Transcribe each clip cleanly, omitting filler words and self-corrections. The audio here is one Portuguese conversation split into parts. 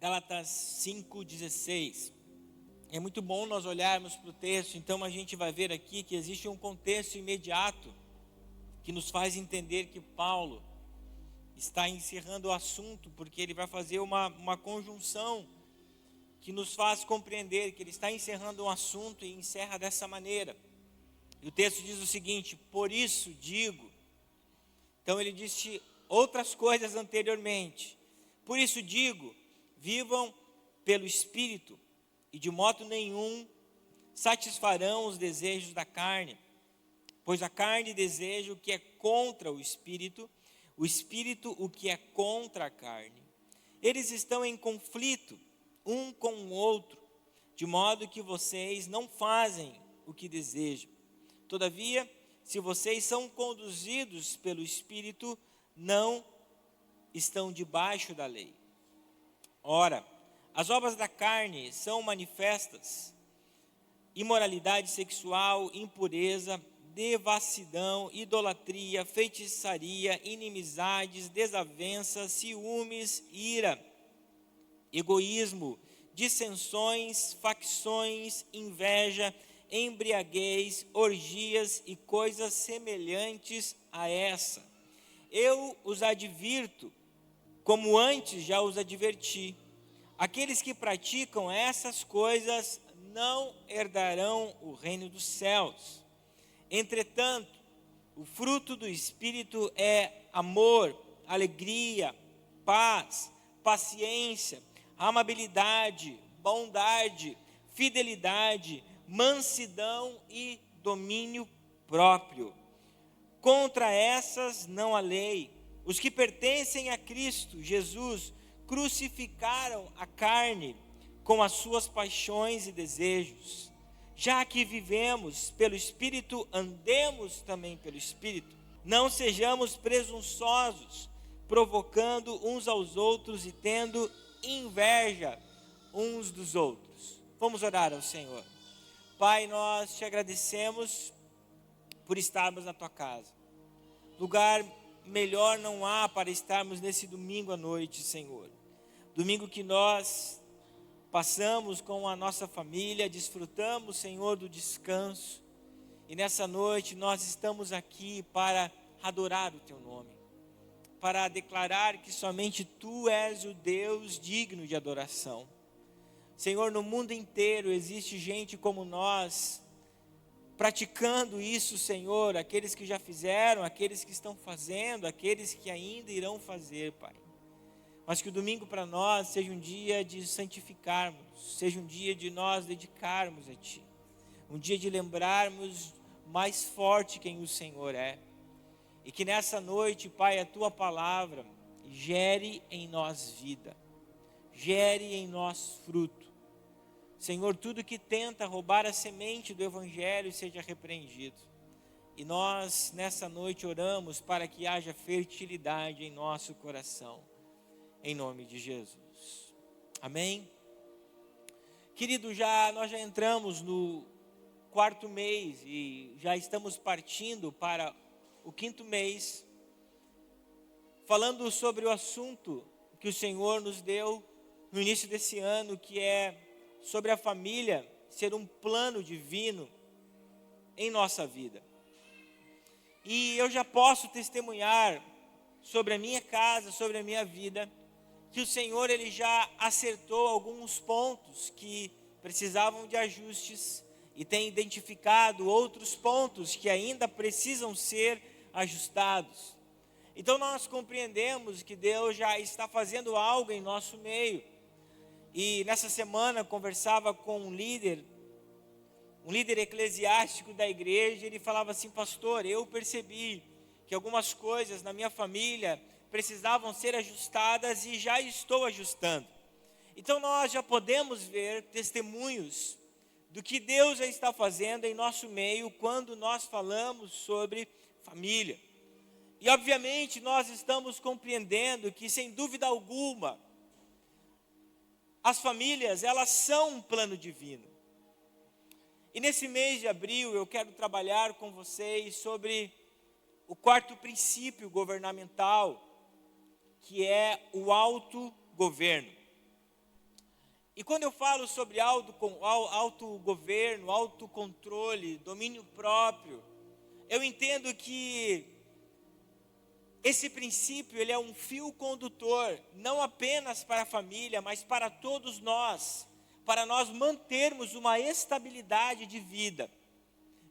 Gálatas 5,16. É muito bom nós olharmos para o texto, então a gente vai ver aqui que existe um contexto imediato que nos faz entender que Paulo está encerrando o assunto, porque ele vai fazer uma conjunção que nos faz compreender que ele está encerrando um assunto e encerra dessa maneira. E o texto diz o seguinte: por isso digo. Então ele disse outras coisas anteriormente. Por isso digo, vivam pelo Espírito, e de modo nenhum satisfarão os desejos da carne. Pois a carne deseja o que é contra o Espírito o que é contra a carne. Eles estão em conflito um com o outro, de modo que vocês não fazem o que desejam. Todavia, se vocês são conduzidos pelo Espírito, não estão debaixo da lei. Ora, as obras da carne são manifestas: imoralidade sexual, impureza, devassidão, idolatria, feitiçaria, inimizades, desavenças, ciúmes, ira, egoísmo, dissensões, facções, inveja, embriaguez, orgias e coisas semelhantes a essa. Eu os advirto, como antes já os adverti. Aqueles que praticam essas coisas não herdarão o reino dos céus. Entretanto, o fruto do Espírito é amor, alegria, paz, paciência, amabilidade, bondade, fidelidade, mansidão e domínio próprio. Contra essas não há lei. Os que pertencem a Cristo Jesus crucificaram a carne com as suas paixões e desejos. Já que vivemos pelo Espírito, andemos também pelo Espírito. Não sejamos presunçosos, provocando uns aos outros e tendo inveja uns dos outros. Vamos orar ao Senhor. Pai, nós te agradecemos por estarmos na tua casa. Lugar melhor não há para estarmos nesse domingo à noite, Senhor. Domingo que nós passamos com a nossa família, desfrutamos, Senhor, do descanso. E nessa noite nós estamos aqui para adorar o teu nome, para declarar que somente tu és o Deus digno de adoração. Senhor, no mundo inteiro existe gente como nós, praticando isso, Senhor, aqueles que já fizeram, aqueles que estão fazendo, aqueles que ainda irão fazer, Pai. Mas que o domingo para nós seja um dia de santificarmos, seja um dia de nós dedicarmos a Ti. Um dia de lembrarmos mais forte quem o Senhor é. E que nessa noite, Pai, a Tua palavra gere em nós vida, gere em nós fruto. Senhor, tudo que tenta roubar a semente do Evangelho seja repreendido. E nós nessa noite oramos para que haja fertilidade em nosso coração. Em nome de Jesus. Amém? Querido, nós já entramos no 4º mês e já estamos partindo para o 5º mês, falando sobre o assunto que o Senhor nos deu no início desse ano, que é sobre a família ser um plano divino em nossa vida. E eu já posso testemunhar sobre a minha casa, sobre a minha vida, que o Senhor ele já acertou alguns pontos que precisavam de ajustes e tem identificado outros pontos que ainda precisam ser ajustados. Então nós compreendemos que Deus já está fazendo algo em nosso meio. E nessa semana conversava com um líder eclesiástico da igreja. Ele falava assim: pastor, eu percebi que algumas coisas na minha família precisavam ser ajustadas e já estou ajustando. Então nós já podemos ver testemunhos do que Deus já está fazendo em nosso meio quando nós falamos sobre família. E obviamente nós estamos compreendendo que, sem dúvida alguma, as famílias, elas são um plano divino. E nesse mês de abril eu quero trabalhar com vocês sobre o 4º princípio governamental, que é o autogoverno. E quando eu falo sobre autogoverno, autocontrole, domínio próprio, eu entendo que esse princípio ele é um fio condutor, não apenas para a família, mas para todos nós, para nós mantermos uma estabilidade de vida.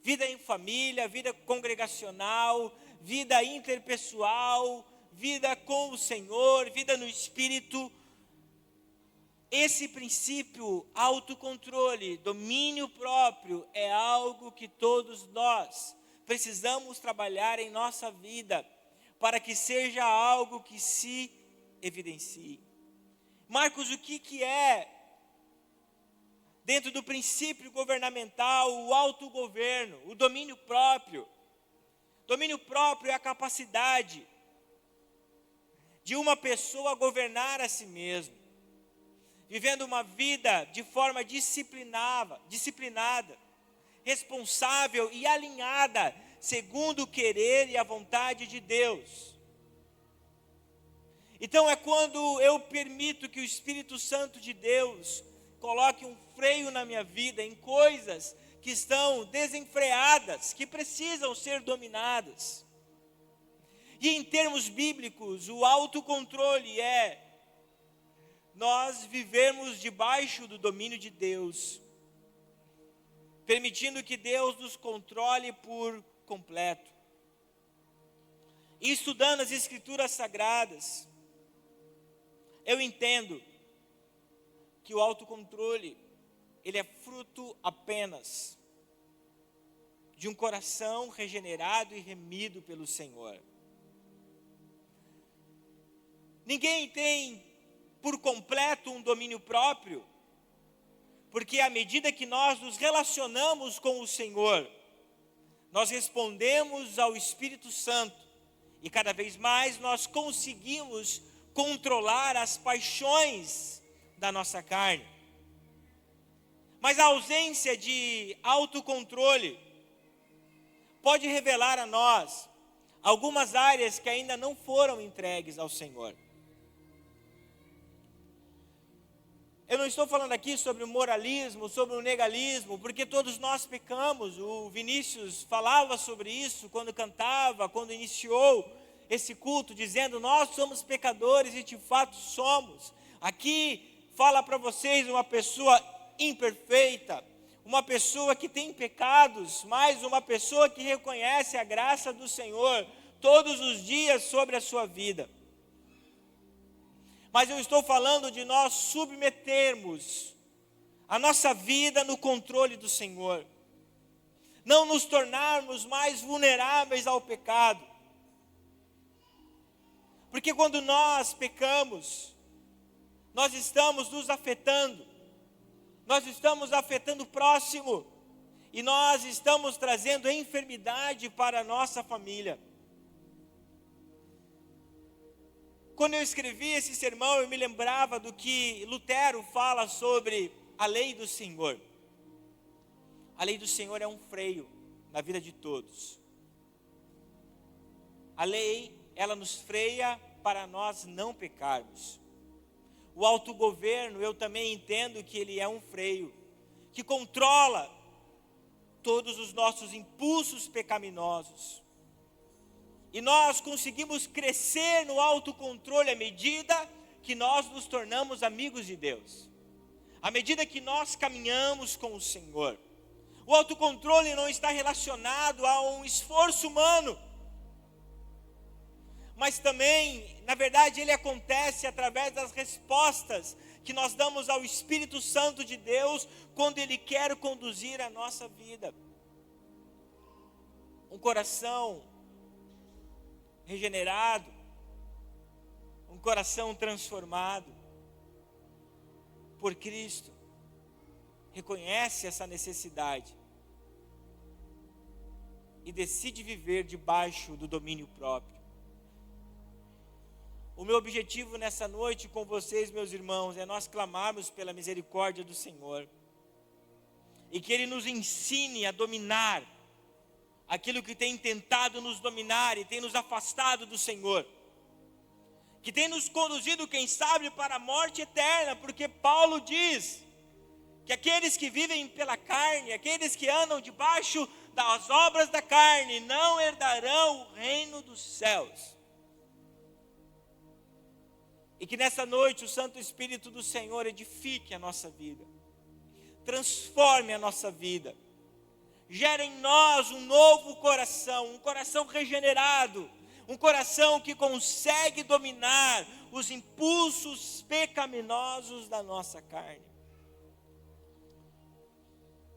Vida em família, vida congregacional, vida interpessoal, vida com o Senhor, vida no Espírito. Esse princípio, autocontrole, domínio próprio, é algo que todos nós precisamos trabalhar em nossa vida, para que seja algo que se evidencie. Marcos, o que é, dentro do princípio governamental, o autogoverno, o domínio próprio? Domínio próprio é a capacidade de uma pessoa governar a si mesma, vivendo uma vida de forma disciplinada, responsável e alinhada, segundo o querer e a vontade de Deus. Então é quando eu permito que o Espírito Santo de Deus coloque um freio na minha vida em coisas que estão desenfreadas, que precisam ser dominadas. E em termos bíblicos, o autocontrole é nós vivermos debaixo do domínio de Deus, permitindo que Deus nos controle por completo. E estudando as Escrituras Sagradas, eu entendo que o autocontrole, ele é fruto apenas de um coração regenerado e remido pelo Senhor. Ninguém tem por completo um domínio próprio, porque à medida que nós nos relacionamos com o Senhor, nós respondemos ao Espírito Santo, e cada vez mais nós conseguimos controlar as paixões da nossa carne. Mas a ausência de autocontrole pode revelar a nós algumas áreas que ainda não foram entregues ao Senhor. Eu não estou falando aqui sobre o moralismo, sobre o legalismo, porque todos nós pecamos. O Vinícius falava sobre isso quando cantava, quando iniciou esse culto, dizendo: nós somos pecadores e de fato somos. Aqui fala para vocês uma pessoa imperfeita, uma pessoa que tem pecados, mas uma pessoa que reconhece a graça do Senhor todos os dias sobre a sua vida. Mas eu estou falando de nós submetermos a nossa vida no controle do Senhor, não nos tornarmos mais vulneráveis ao pecado, porque quando nós pecamos, nós estamos nos afetando, nós estamos afetando o próximo, e nós estamos trazendo enfermidade para a nossa família. Quando eu escrevi esse sermão, eu me lembrava do que Lutero fala sobre a lei do Senhor. A lei do Senhor é um freio na vida de todos. A lei, ela nos freia para nós não pecarmos. O autogoverno, eu também entendo que ele é um freio, que controla todos os nossos impulsos pecaminosos. E nós conseguimos crescer no autocontrole à medida que nós nos tornamos amigos de Deus, à medida que nós caminhamos com o Senhor. O autocontrole não está relacionado a um esforço humano, mas também, na verdade, ele acontece através das respostas que nós damos ao Espírito Santo de Deus quando Ele quer conduzir a nossa vida. Um coração regenerado, um coração transformado por Cristo, reconhece essa necessidade e decide viver debaixo do domínio próprio. O meu objetivo nessa noite com vocês, meus irmãos, é nós clamarmos pela misericórdia do Senhor e que Ele nos ensine a dominar aquilo que tem tentado nos dominar e tem nos afastado do Senhor, que tem nos conduzido, quem sabe, para a morte eterna, porque Paulo diz que aqueles que vivem pela carne, aqueles que andam debaixo das obras da carne, não herdarão o reino dos céus. E que nessa noite o Santo Espírito do Senhor edifique a nossa vida, transforme a nossa vida, gere em nós um novo coração, um coração regenerado, um coração que consegue dominar os impulsos pecaminosos da nossa carne.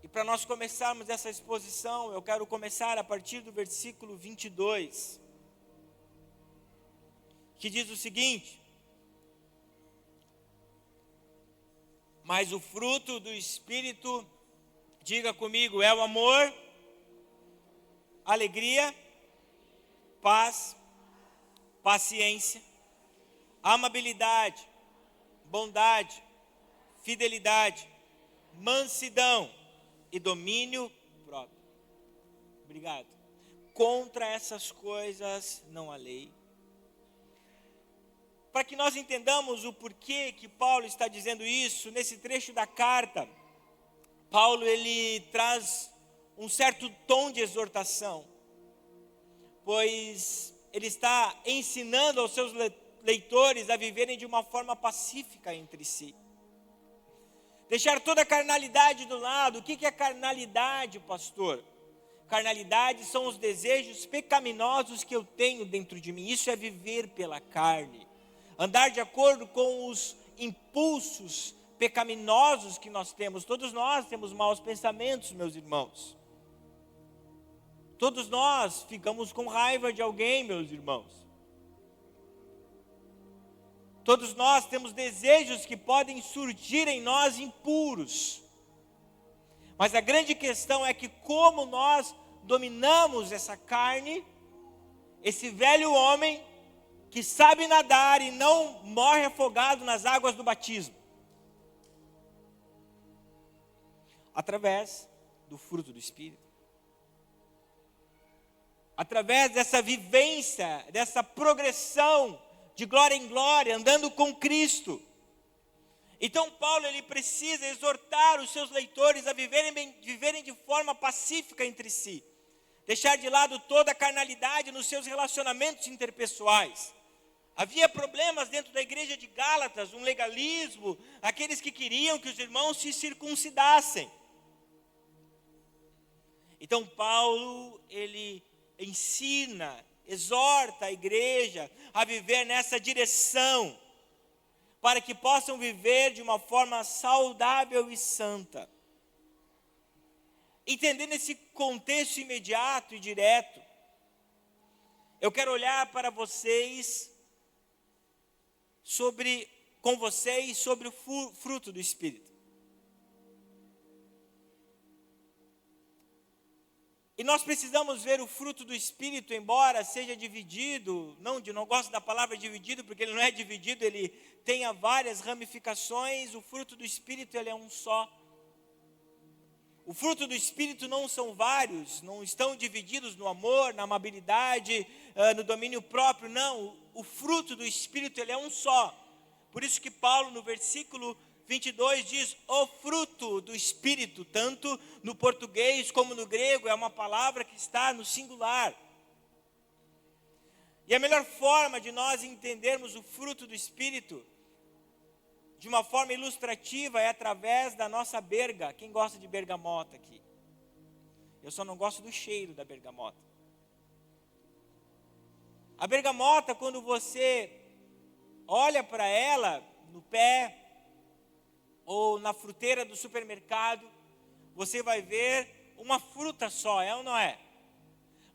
E para nós começarmos essa exposição, eu quero começar a partir do versículo 22, que diz o seguinte: mas o fruto do Espírito, diga comigo, é o amor, alegria, paz, paciência, amabilidade, bondade, fidelidade, mansidão e domínio próprio. Obrigado. Contra essas coisas não há lei. Para que nós entendamos o porquê que Paulo está dizendo isso, nesse trecho da carta, Paulo ele traz um certo tom de exortação, pois ele está ensinando aos seus leitores a viverem de uma forma pacífica entre si. Deixar toda a carnalidade do lado. O que é carnalidade, pastor? Carnalidade são os desejos pecaminosos que eu tenho dentro de mim. Isso é viver pela carne. Andar de acordo com os impulsos pecaminosos que nós temos. Todos nós temos maus pensamentos, meus irmãos. Todos nós ficamos com raiva de alguém, meus irmãos. Todos nós temos desejos que podem surgir em nós impuros. Mas a grande questão é que como nós dominamos essa carne, esse velho homem que sabe nadar e não morre afogado nas águas do batismo. Através do fruto do Espírito. Através dessa vivência, dessa progressão de glória em glória, andando com Cristo. Então Paulo ele precisa exortar os seus leitores a viverem de forma pacífica entre si. Deixar de lado toda a carnalidade nos seus relacionamentos interpessoais. Havia problemas dentro da igreja de Gálatas, um legalismo, aqueles que queriam que os irmãos se circuncidassem. Então Paulo, ele ensina, exorta a igreja a viver nessa direção, para que possam viver de uma forma saudável e santa. Entendendo esse contexto imediato e direto, eu quero olhar para vocês com vocês sobre o fruto do Espírito. E nós precisamos ver o fruto do Espírito, embora seja dividido, não gosto da palavra dividido, porque ele não é dividido, ele tenha várias ramificações, o fruto do Espírito ele é um só. O fruto do Espírito não são vários, não estão divididos no amor, na amabilidade, no domínio próprio, não. O fruto do Espírito ele é um só. Por isso que Paulo no versículo 22 diz, o fruto do Espírito, tanto no português como no grego, é uma palavra que está no singular. E a melhor forma de nós entendermos o fruto do Espírito, de uma forma ilustrativa, é através da nossa berga. Quem gosta de bergamota aqui? Eu só não gosto do cheiro da bergamota. A bergamota, quando você olha para ela no pé, ou na fruteira do supermercado, você vai ver uma fruta só, é ou não é?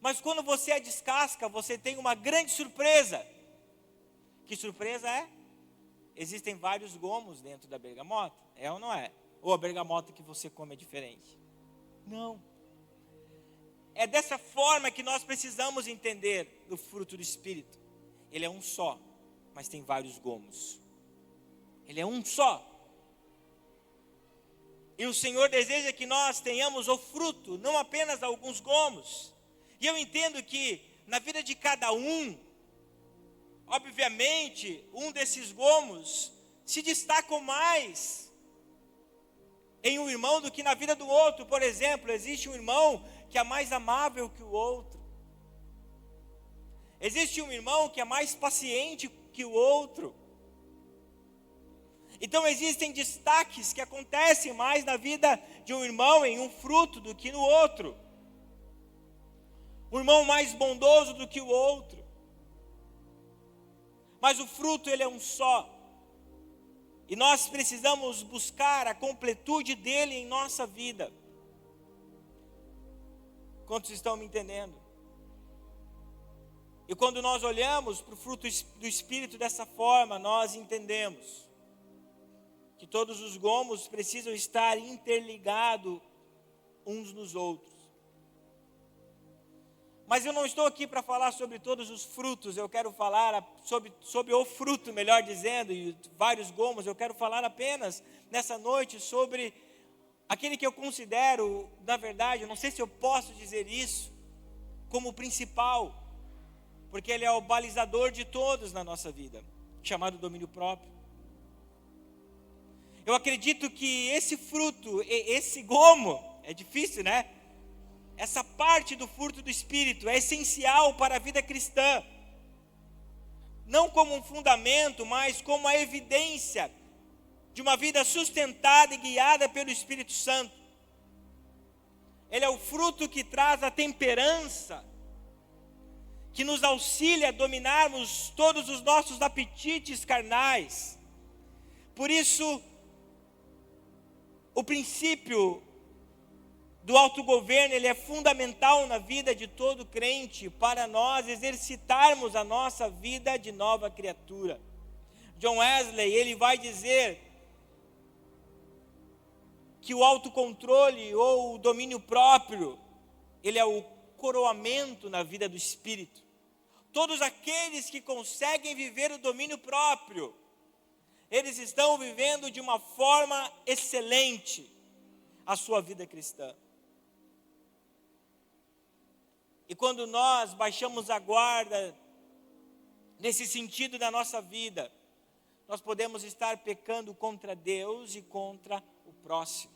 Mas quando você a descasca, você tem uma grande surpresa. Que surpresa é? Existem vários gomos dentro da bergamota, é ou não é? Ou a bergamota que você come é diferente? Não. É dessa forma que nós precisamos entender o fruto do Espírito. Ele é um só, mas tem vários gomos. Ele é um só. E o Senhor deseja que nós tenhamos o fruto, não apenas alguns gomos. E eu entendo que na vida de cada um, obviamente, um desses gomos se destacam mais. em um irmão do que na vida do outro. Por exemplo, existe um irmão que é mais amável que o outro. Existe um irmão que é mais paciente que o outro. Então existem destaques que acontecem mais na vida de um irmão em um fruto do que no outro. Um irmão mais bondoso do que o outro. Mas o fruto ele é um só. E nós precisamos buscar a completude dele em nossa vida. Quantos estão me entendendo? E quando nós olhamos para o fruto do Espírito dessa forma, nós entendemos que todos os gomos precisam estar interligados uns nos outros. Mas eu não estou aqui para falar sobre todos os frutos, eu quero falar sobre o fruto, melhor dizendo, e vários gomos. Eu quero falar apenas nessa noite sobre aquele que eu considero, na verdade, eu não sei se eu posso dizer isso, como principal, porque ele é o balizador de todos na nossa vida, chamado domínio próprio. Eu acredito que esse fruto, esse gomo, é difícil, né? Essa parte do fruto do Espírito é essencial para a vida cristã. Não como um fundamento, mas como a evidência de uma vida sustentada e guiada pelo Espírito Santo. Ele é o fruto que traz a temperança, que nos auxilia a dominarmos todos os nossos apetites carnais. Por isso, o princípio do autogoverno, ele é fundamental na vida de todo crente, para nós exercitarmos a nossa vida de nova criatura. John Wesley, ele vai dizer que o autocontrole ou o domínio próprio, ele é o coroamento na vida do Espírito. Todos aqueles que conseguem viver o domínio próprio, eles estão vivendo de uma forma excelente a sua vida cristã. E quando nós baixamos a guarda nesse sentido da nossa vida, nós podemos estar pecando contra Deus e contra o próximo.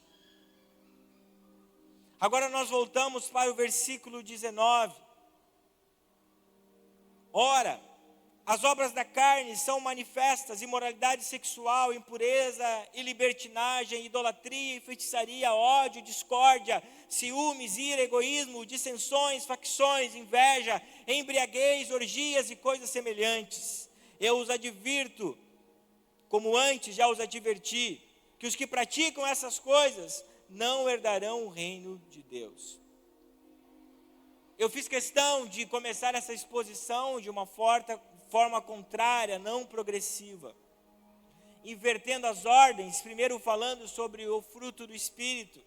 Agora nós voltamos para o versículo 19. Ora, as obras da carne são manifestas: imoralidade sexual, impureza e libertinagem, idolatria e feitiçaria, ódio, discórdia, ciúmes, ira, egoísmo, dissensões, facções, inveja, embriaguez, orgias e coisas semelhantes. Eu os advirto, como antes já os adverti, que os que praticam essas coisas não herdarão o reino de Deus. Eu fiz questão de começar essa exposição de uma forma contrária, não progressiva, invertendo as ordens, primeiro falando sobre o fruto do Espírito,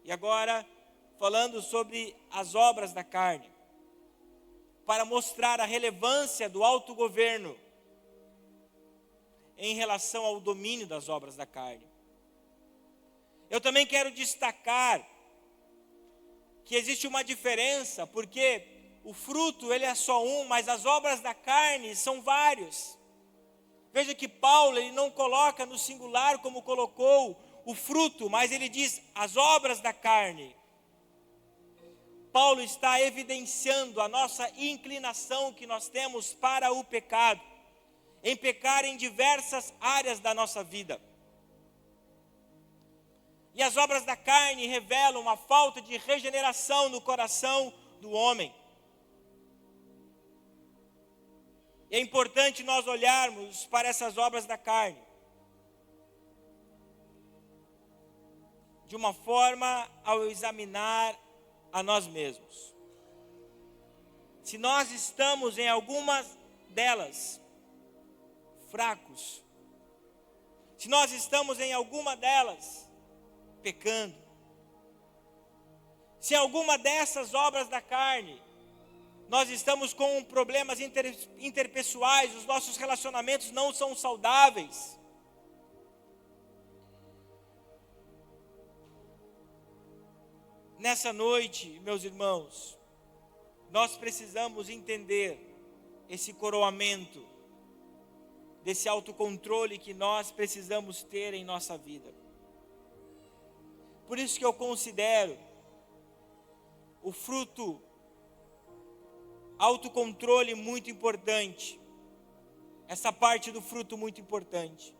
e agora falando sobre as obras da carne, para mostrar a relevância do autogoverno em relação ao domínio das obras da carne. Eu também quero destacar que existe uma diferença, porque o fruto ele é só um, mas as obras da carne são vários. Veja que Paulo ele não coloca no singular como colocou o fruto, mas ele diz as obras da carne. Paulo está evidenciando a nossa inclinação que nós temos para o pecado, em pecar em diversas áreas da nossa vida. E as obras da carne revelam uma falta de regeneração no coração do homem. É importante nós olharmos para essas obras da carne de uma forma ao examinar a nós mesmos. Se nós estamos em algumas delas fracos, se nós estamos em alguma delas pecando, se em alguma dessas obras da carne nós estamos com problemas interpessoais, os nossos relacionamentos não são saudáveis, nessa noite, meus irmãos, nós precisamos entender esse coroamento, desse autocontrole que nós precisamos ter em nossa vida. Por isso que eu considero o fruto autocontrole muito importante. Essa parte do fruto muito importante.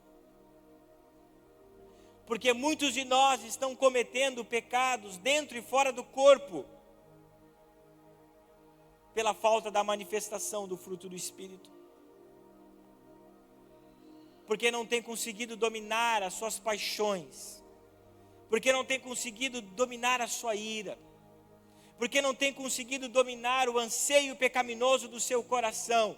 Porque muitos de nós estão cometendo pecados dentro e fora do corpo, pela falta da manifestação do fruto do Espírito. Porque não tem conseguido dominar as suas paixões. Porque não tem conseguido dominar a sua ira. Porque não tem conseguido dominar o anseio pecaminoso do seu coração.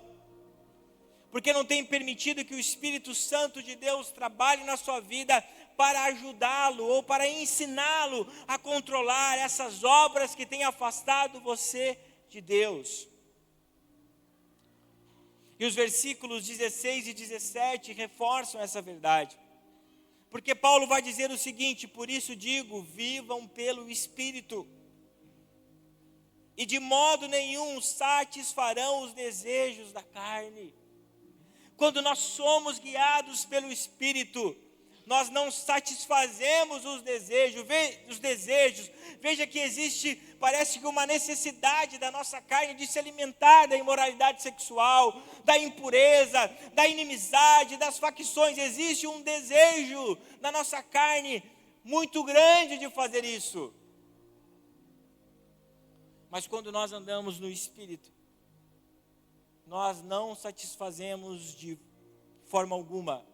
Porque não tem permitido que o Espírito Santo de Deus trabalhe na sua vida para ajudá-lo ou para ensiná-lo a controlar essas obras que têm afastado você de Deus. E os versículos 16 e 17 reforçam essa verdade. Porque Paulo vai dizer o seguinte: por isso digo, vivam pelo Espírito, e de modo nenhum satisfarão os desejos da carne. Quando nós somos guiados pelo Espírito, nós não satisfazemos os desejos. Veja que existe, parece que uma necessidade da nossa carne de se alimentar da imoralidade sexual, da impureza, da inimizade, das facções. Existe um desejo na nossa carne muito grande de fazer isso. Mas quando nós andamos no Espírito, nós não satisfazemos de forma alguma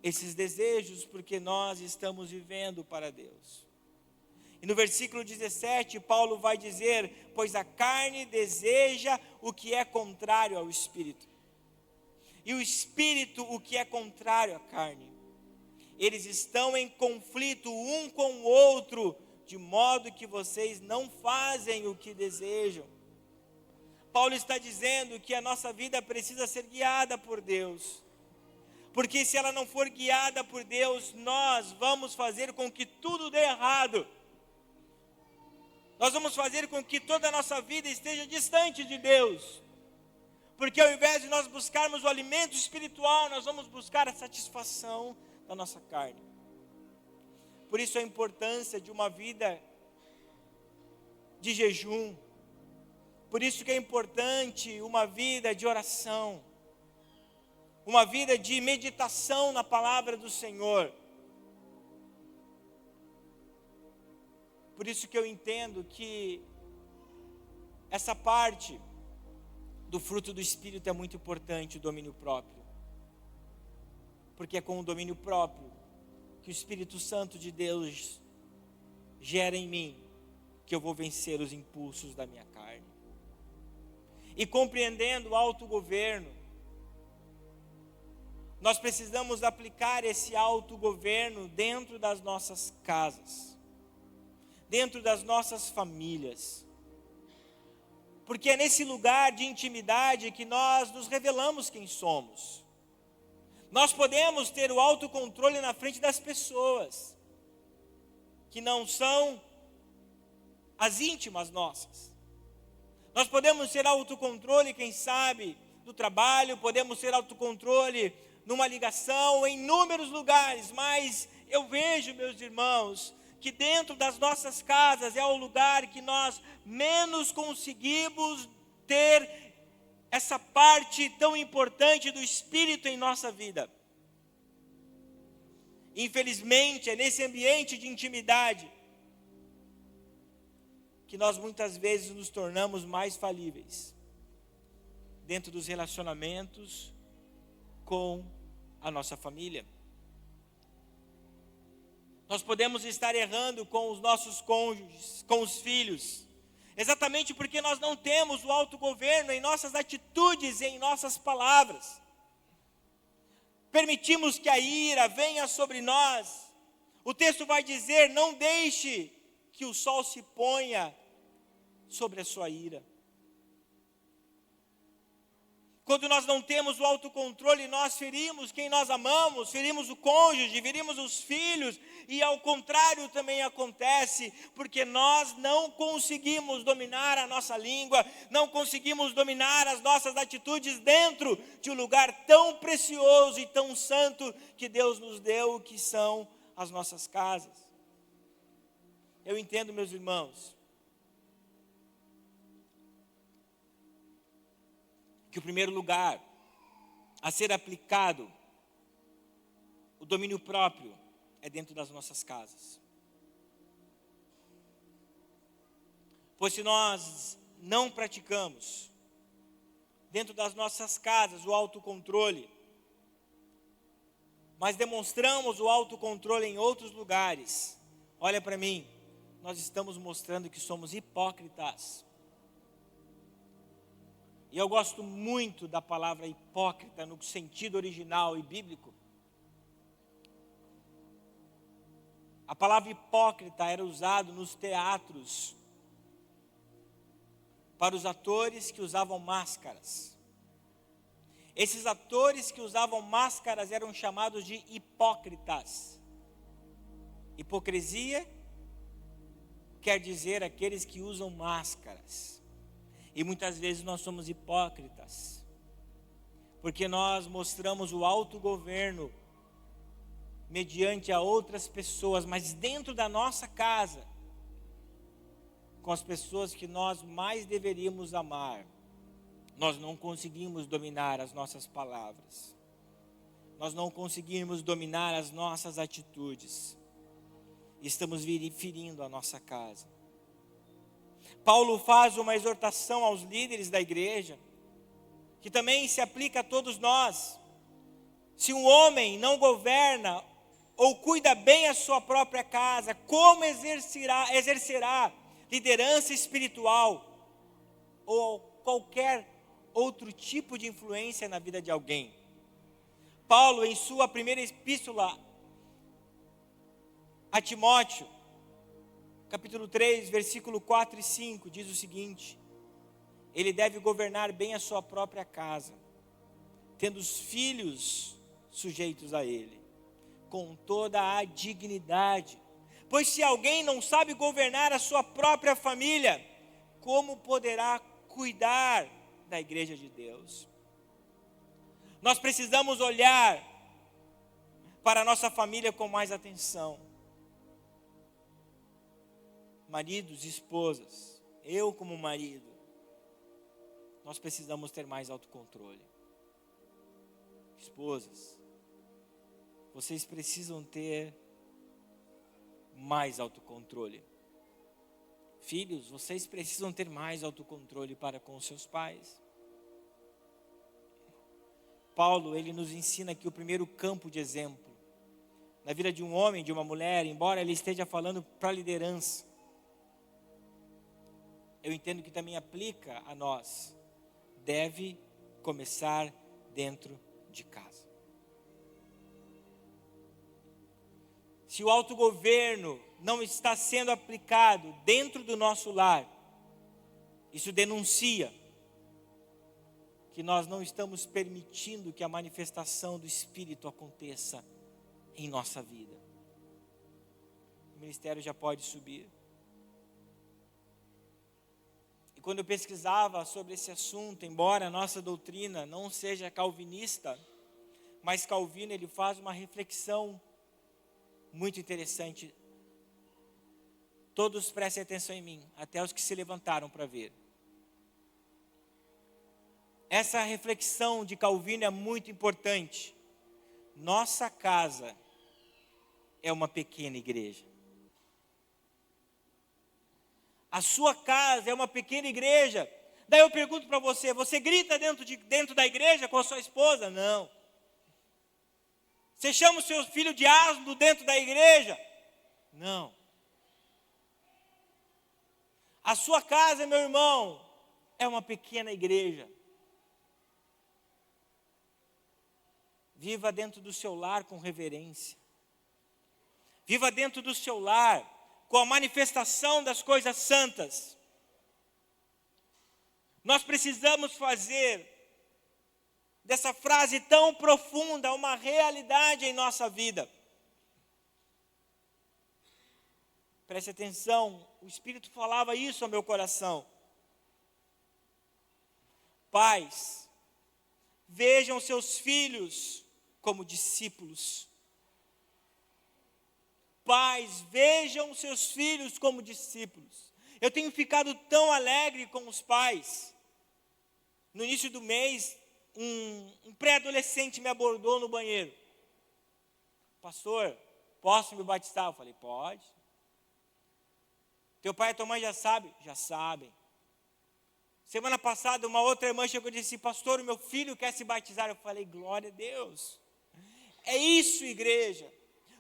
esses desejos, porque nós estamos vivendo para Deus. E no versículo 17, Paulo vai dizer: pois a carne deseja o que é contrário ao Espírito, e o Espírito o que é contrário à carne. Eles estão em conflito um com o outro, de modo que vocês não fazem o que desejam. Paulo está dizendo que a nossa vida precisa ser guiada por Deus. Porque se ela não for guiada por Deus, nós vamos fazer com que tudo dê errado. Nós vamos fazer com que toda a nossa vida esteja distante de Deus. Porque ao invés de nós buscarmos o alimento espiritual, nós vamos buscar a satisfação da nossa carne. Por isso a importância de uma vida de jejum. Por isso que é importante uma vida de oração. Uma vida de meditação na palavra do Senhor. Por isso que eu entendo que essa parte do fruto do Espírito é muito importante, o domínio próprio. Porque é com o domínio próprio que o Espírito Santo de Deus gera em mim, que eu vou vencer os impulsos da minha carne. E compreendendo o autogoverno, nós precisamos aplicar esse autogoverno dentro das nossas casas, dentro das nossas famílias. Porque é nesse lugar de intimidade que nós nos revelamos quem somos. Nós podemos ter o autocontrole na frente das pessoas, que não são as íntimas nossas. Nós podemos ter autocontrole, quem sabe, no trabalho, podemos ter autocontrole numa ligação, em inúmeros lugares, mas eu vejo, meus irmãos, que dentro das nossas casas é o lugar que nós menos conseguimos ter essa parte tão importante do Espírito em nossa vida. Infelizmente, é nesse ambiente de intimidade que nós muitas vezes nos tornamos mais falíveis dentro dos relacionamentos com a nossa família. Nós podemos estar errando com os nossos cônjuges, com os filhos, exatamente porque nós não temos o autogoverno em nossas atitudes e em nossas palavras. Permitimos que a ira venha sobre nós. O texto vai dizer: não deixe que o sol se ponha sobre a sua ira. Quando nós não temos o autocontrole, nós ferimos quem nós amamos, ferimos o cônjuge, ferimos os filhos, e ao contrário também acontece, porque nós não conseguimos dominar a nossa língua, não conseguimos dominar as nossas atitudes dentro de um lugar tão precioso e tão santo que Deus nos deu, que são as nossas casas. eu entendo, meus irmãos, que o primeiro lugar a ser aplicado, o domínio próprio, é dentro das nossas casas. Pois se nós não praticamos dentro das nossas casas o autocontrole, mas demonstramos o autocontrole em outros lugares, olha para mim, nós estamos mostrando que somos hipócritas. E eu gosto muito da palavra hipócrita no sentido original e bíblico. A palavra hipócrita era usada nos teatros para os atores que usavam máscaras. Esses atores que usavam máscaras eram chamados de hipócritas. Hipocrisia quer dizer aqueles que usam máscaras. E muitas vezes nós somos hipócritas, porque nós mostramos o autogoverno mediante a outras pessoas, mas dentro da nossa casa, com as pessoas que nós mais deveríamos amar, nós não conseguimos dominar as nossas palavras, nós não conseguimos dominar as nossas atitudes, estamos ferindo a nossa casa. Paulo faz uma exortação aos líderes da igreja, que também se aplica a todos nós. Se um homem não governa ou cuida bem a sua própria casa, como exercerá liderança espiritual ou qualquer outro tipo de influência na vida de alguém? Paulo, em sua primeira epístola a Timóteo, capítulo 3, versículo 4 e 5, diz o seguinte: ele deve governar bem a sua própria casa, tendo os filhos sujeitos a ele, com toda a dignidade. Pois se alguém não sabe governar a sua própria família, como poderá cuidar da igreja de Deus? Nós precisamos olhar para a nossa família com mais atenção. Maridos e esposas, eu como marido, nós precisamos ter mais autocontrole. Esposas, vocês precisam ter mais autocontrole. Filhos, vocês precisam ter mais autocontrole para com os seus pais. Paulo, ele nos ensina aqui o primeiro campo de exemplo na vida de um homem, de uma mulher, embora ele esteja falando para a liderança. Eu entendo que também aplica a nós. Deve começar dentro de casa. Se o autogoverno não está sendo aplicado dentro do nosso lar, isso denuncia que nós não estamos permitindo que a manifestação do Espírito aconteça em nossa vida. O ministério já pode subir. E quando eu pesquisava sobre esse assunto, embora a nossa doutrina não seja calvinista, mas Calvino ele faz uma reflexão muito interessante. Todos prestem atenção em mim, até os que se levantaram para ver. Essa reflexão de Calvino é muito importante. Nossa casa é uma pequena igreja. A sua casa é uma pequena igreja. Daí eu pergunto para você, você grita dentro da igreja com a sua esposa? Não. Você chama o seu filho de asno dentro da igreja? Não. A sua casa, meu irmão, é uma pequena igreja. Viva dentro do seu lar com reverência. Viva dentro do seu lar com a manifestação das coisas santas. Nós precisamos fazer dessa frase tão profunda uma realidade em nossa vida. Preste atenção, o Espírito falava isso ao meu coração. Pais, vejam seus filhos como discípulos. pais, vejam seus filhos como discípulos. Eu tenho ficado tão alegre com os pais. No início do mês, um pré-adolescente me abordou no banheiro. Pastor, posso me batizar? Eu falei, pode. Teu pai e tua mãe já sabem? Já sabem. Semana passada, uma outra irmã chegou e disse, pastor, o meu filho quer se batizar. Eu falei, glória a Deus. É isso, igreja.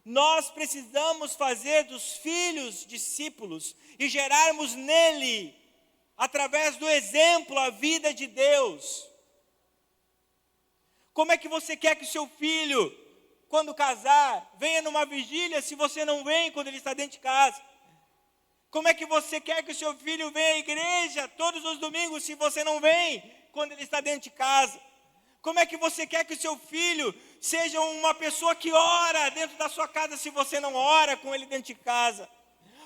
Nós precisamos fazer dos filhos discípulos e gerarmos nele, através do exemplo, a vida de Deus. Como é que você quer que o seu filho, quando casar, venha numa vigília se você não vem quando ele está dentro de casa? Como é que você quer que o seu filho venha à igreja todos os domingos se você não vem quando ele está dentro de casa? Como é que você quer que o seu filho seja uma pessoa que ora dentro da sua casa se você não ora com ele dentro de casa?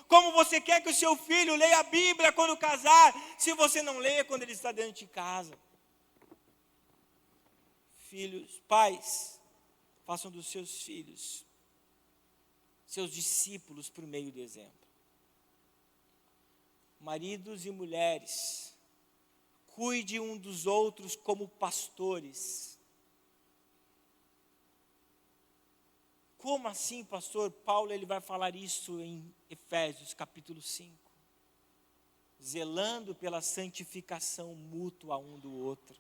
Como você quer que o seu filho leia a Bíblia quando casar se você não lê quando ele está dentro de casa? Filhos, pais, façam dos seus filhos seus discípulos por meio do exemplo. Maridos e mulheres, cuide um dos outros como pastores. Como assim, pastor? Paulo ele vai falar isso em Efésios capítulo 5. Zelando pela santificação mútua um do outro.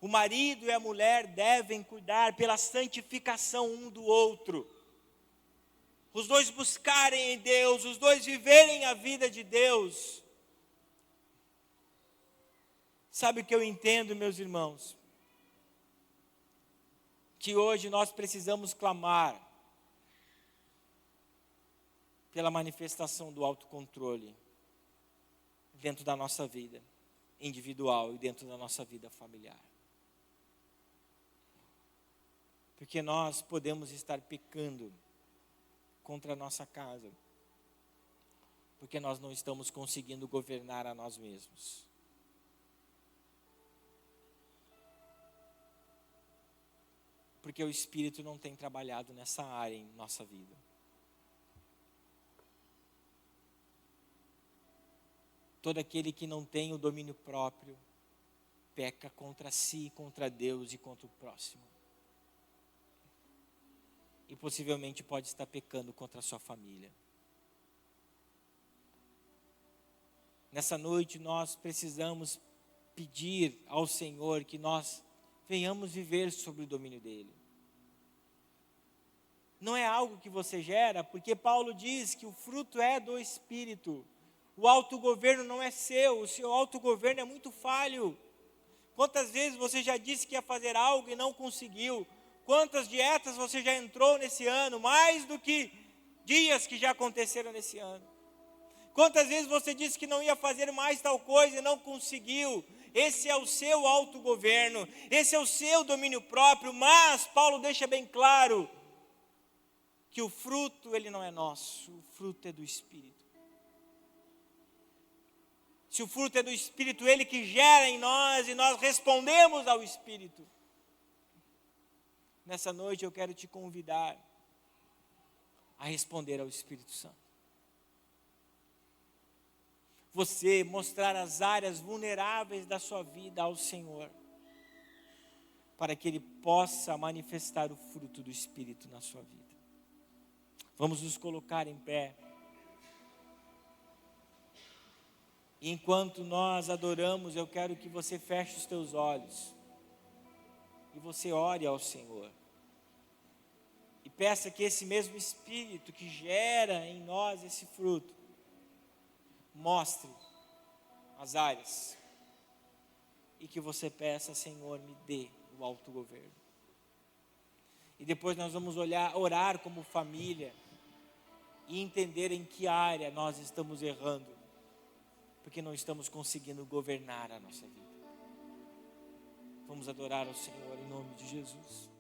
O marido e a mulher devem cuidar pela santificação um do outro. Os dois buscarem em Deus, os dois viverem a vida de Deus. Sabe o que eu entendo, meus irmãos? Que hoje nós precisamos clamar pela manifestação do autocontrole dentro da nossa vida individual e dentro da nossa vida familiar. Porque nós podemos estar pecando contra a nossa casa, porque nós não estamos conseguindo governar a nós mesmos. Porque o Espírito não tem trabalhado nessa área em nossa vida. Todo aquele que não tem o domínio próprio, peca contra si, contra Deus e contra o próximo. E possivelmente pode estar pecando contra a sua família. Nessa noite nós precisamos pedir ao Senhor que nós venhamos viver sob o domínio dEle. Não é algo que você gera, porque Paulo diz que o fruto é do Espírito. O autogoverno não é seu, o seu autogoverno é muito falho. Quantas vezes você já disse que ia fazer algo e não conseguiu? Quantas dietas você já entrou nesse ano, mais do que dias que já aconteceram nesse ano? Quantas vezes você disse que não ia fazer mais tal coisa e não conseguiu? Esse é o seu autogoverno, esse é o seu domínio próprio, mas Paulo deixa bem claro que o fruto ele não é nosso, o fruto é do Espírito. Se o fruto é do Espírito, ele que gera em nós e nós respondemos ao Espírito. Nessa noite eu quero te convidar a responder ao Espírito Santo. Você mostrar as áreas vulneráveis da sua vida ao Senhor, para que Ele possa manifestar o fruto do Espírito na sua vida. Vamos nos colocar em pé. E enquanto nós adoramos, eu quero que você feche os teus olhos e você ore ao Senhor. E peça que esse mesmo Espírito que gera em nós esse fruto, mostre as áreas. E que você peça, Senhor, me dê o autogoverno. E depois nós vamos orar como família e entender em que área nós estamos errando, porque não estamos conseguindo governar a nossa vida. Vamos adorar ao Senhor em nome de Jesus.